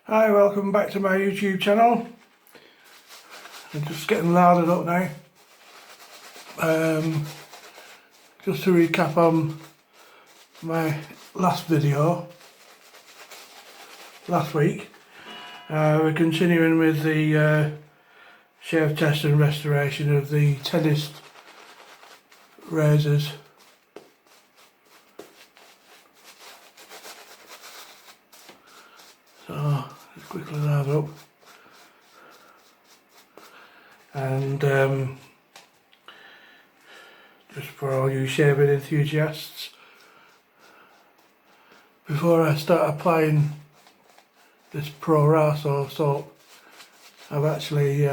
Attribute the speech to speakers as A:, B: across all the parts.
A: Hi, welcome back to my YouTube channel. I'm just getting larded up now. Just to recap on my last video last week, we're continuing with the shave test and restoration of the tennis razors. So let's quickly lard up, and just for all you shaving enthusiasts, before I start applying this Pro Raso soap, I've actually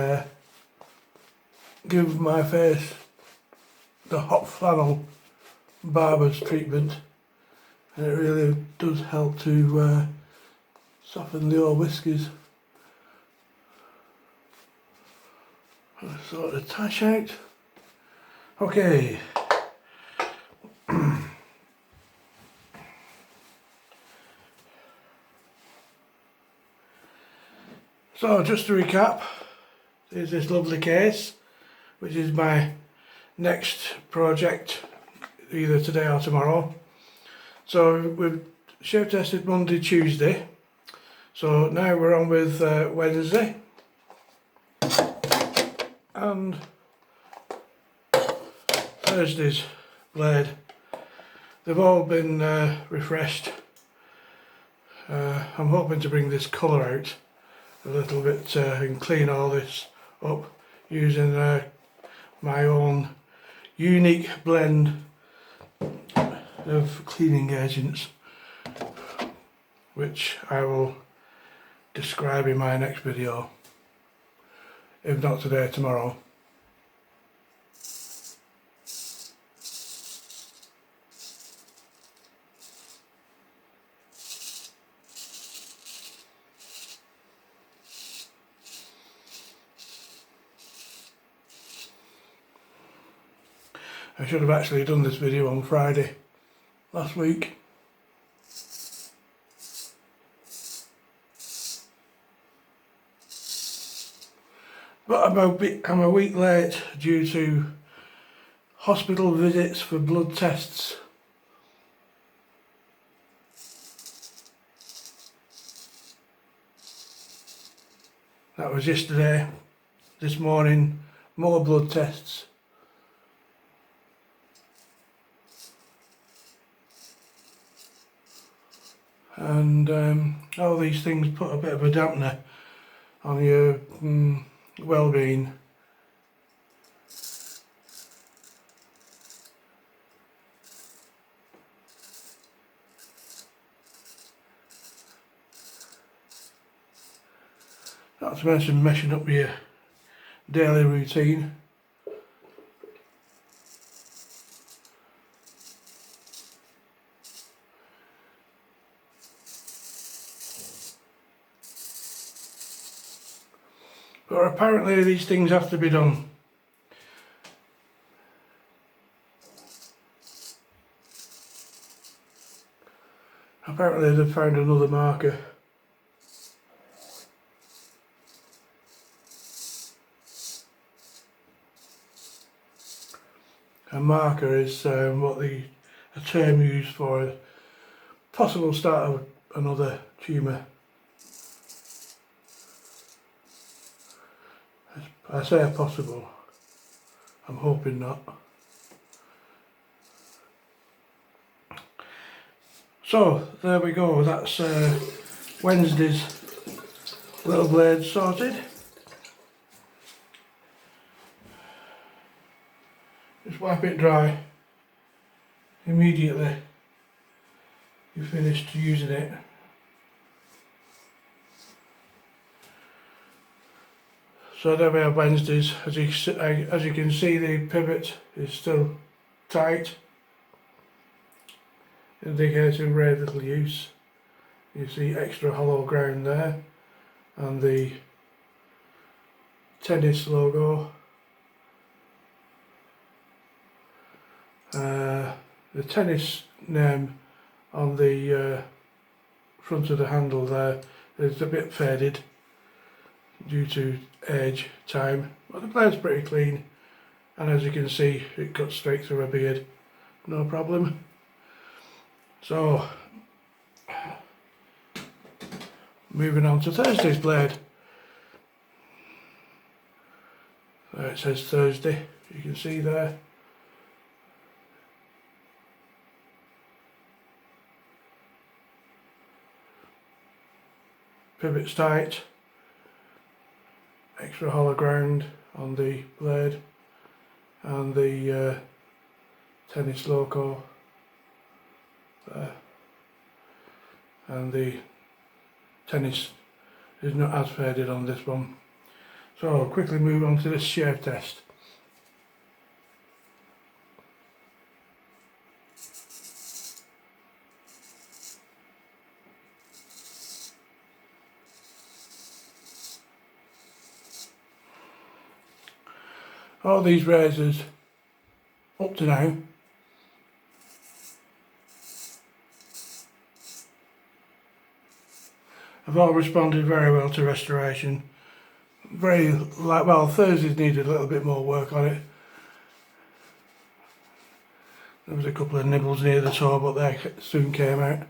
A: given my face the hot flannel barber's treatment, and it really does help to soften the old whiskers. Sort the tash out. Okay. So just to recap, there's this lovely case, which is my next project, either today or tomorrow. So we've shave tested Monday, Tuesday. So now we're on with Wednesday and Thursday's blade. They've all been refreshed. I'm hoping to bring this colour out a little bit and clean all this up using my own unique blend of cleaning agents, which I will describe in my next video, if not today, tomorrow. I should have actually done this video on Friday last week. But I'm a week late due to hospital visits for blood tests. That was yesterday. This morning, more blood tests. And all these things put a bit of a dampener on your well-being. Not to mention messing up your daily routine. But apparently these things have to be done. Apparently they've found another marker. A marker is what a term used for a possible start of another tumour. I say possible, I'm hoping not. So there we go, that's Wednesday's little blade sorted. Just wipe it dry immediately you're finished using it. So there we have Wednesdays. As you can see, the pivot is still tight, indicating very little use. You see extra hollow ground there, and the tennis logo. The tennis name on the front of the handle there It's a bit faded due to age, time, but the blade's pretty clean, and as you can see it cuts straight through a beard, no problem. So moving on to Thursday's blade. There it says Thursday, you can see there. Pivot's tight, extra hollow ground on the blade, and the tennis logo there, and the tennis is not as faded on this one. So I'll quickly move on to this shave test. All these razors up to now have all responded very well to restoration. Well, Thursdays needed a little bit more work on it. There was a couple of nibbles near the toe, but they soon came out.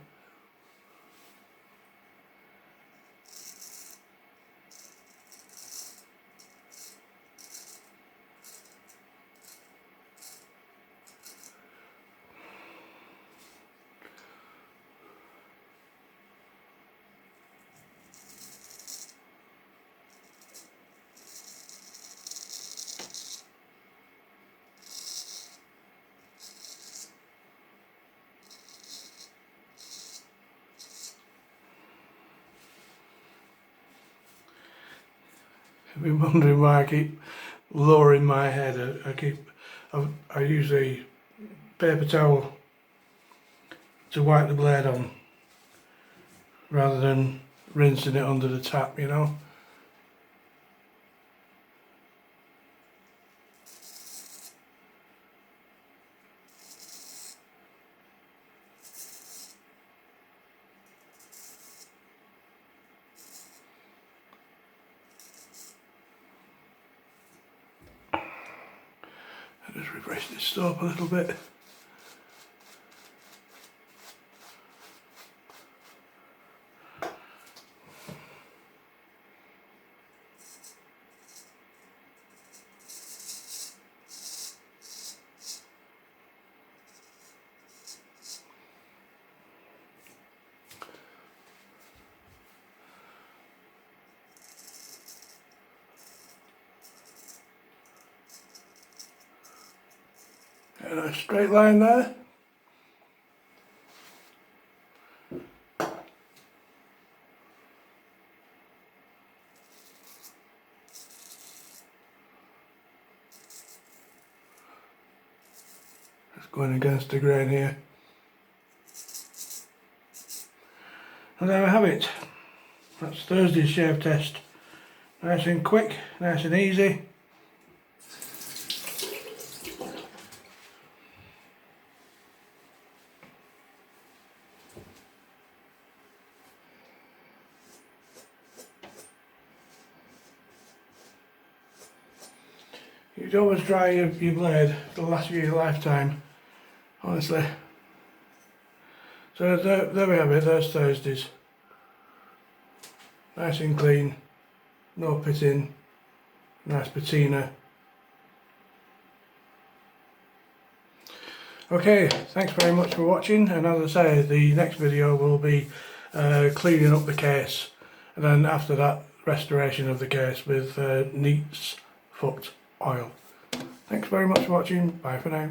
A: I've been wondering why I keep lowering my head. I use a paper towel to wipe the blade on rather than rinsing it under the tap, you know. I'll just refresh this stop a little bit. And a straight line there. Just going against the grain here. And there we have it. That's Thursday's shave test. Nice and quick, nice and easy. You'd always dry your blade for the last of your lifetime, honestly. So there we have it, there's Thursdays. Nice and clean, no pitting, nice patina. Okay, thanks very much for watching, and as I say, the next video will be cleaning up the case, and then after that, restoration of the case with Neat's foot oil. Thanks very much for watching, bye for now.